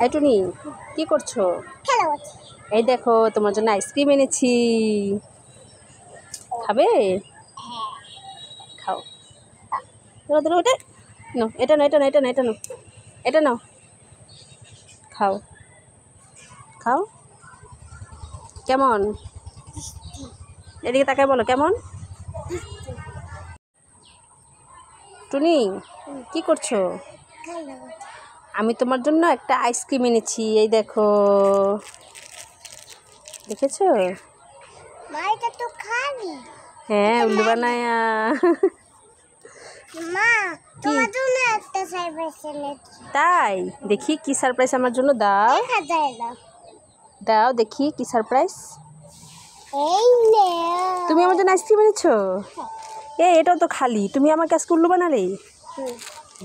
এই টুনি, কি করছো? এই দেখো তোমার জন্য আইসক্রিম এনেছি, খাবে? খাও। ধরো ধরো, ওটা নাও, এটা নাও, এটা নাও, এটা নাও, এটা নাও, এটা নাও, খাও খাও। কেমন? এদিকে তাকায় বলো কেমন। টুনি, কি করছো? আমি তোমার জন্য একটা আইসক্রিম এনেছি, এই দেখো, দেখেছো? হ্যাঁ, উল্লু বানায়া। তাই দেখি কি সারপ্রাইজ আমার জন্য। দাও দাও দেখি কি সারপ্রাইজ। তুমি আমার জন্য আইসক্রিম এনেছো? এটাও তো খালি, তুমি আমাকে আজকে উল্লু বানালে।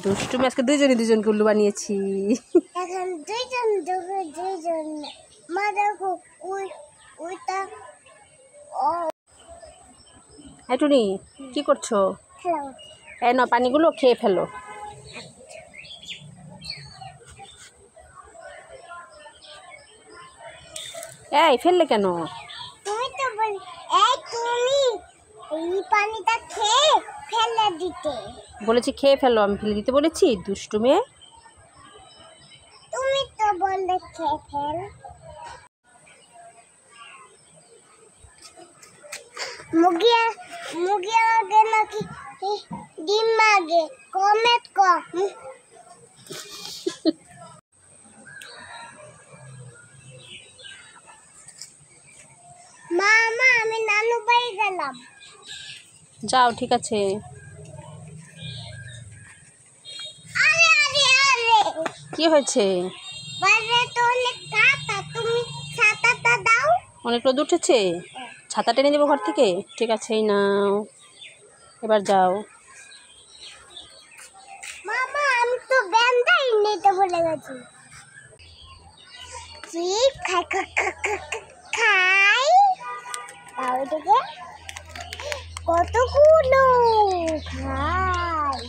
দুষ্টুমি, আজকে দুজনকে উল্লু বানিয়েছি। হ্যাঁ টুনি, কি করছো? এই না, পানিগুলো খেয়ে ফেলো। এই ফেললে কেন? তুমি তো এই পানিটা খেয়ে ফেলে দিতে বলেছি খেয়ে ফেলো, আমি ফেলে দিতে বলেছি? দুষ্টু মেয়ে। তুমি তো বললে খেয়ে ফেল। মুরগি আগে নাকি ডিম আগে? কমেন্ট কর। মামা, আমি নানু বাড়ি গেলাম। যাও, ঠিক আছে। আরে আরে আরে, কি হয়েছে? বাইরে তো অনেক কাঁটা, তুমি ছাতাটা দাও। অনেক রোদ উঠেছে, ছাতা টেনে দেবো ঘর থেকে? ঠিক আছে, এই নাও, এবার যাও। মামা, আমি তো ব্যান্ডাই নিতে ভুলে গেছি। চিপ খাই খাই, তাও দেখে কতগুলো খাই।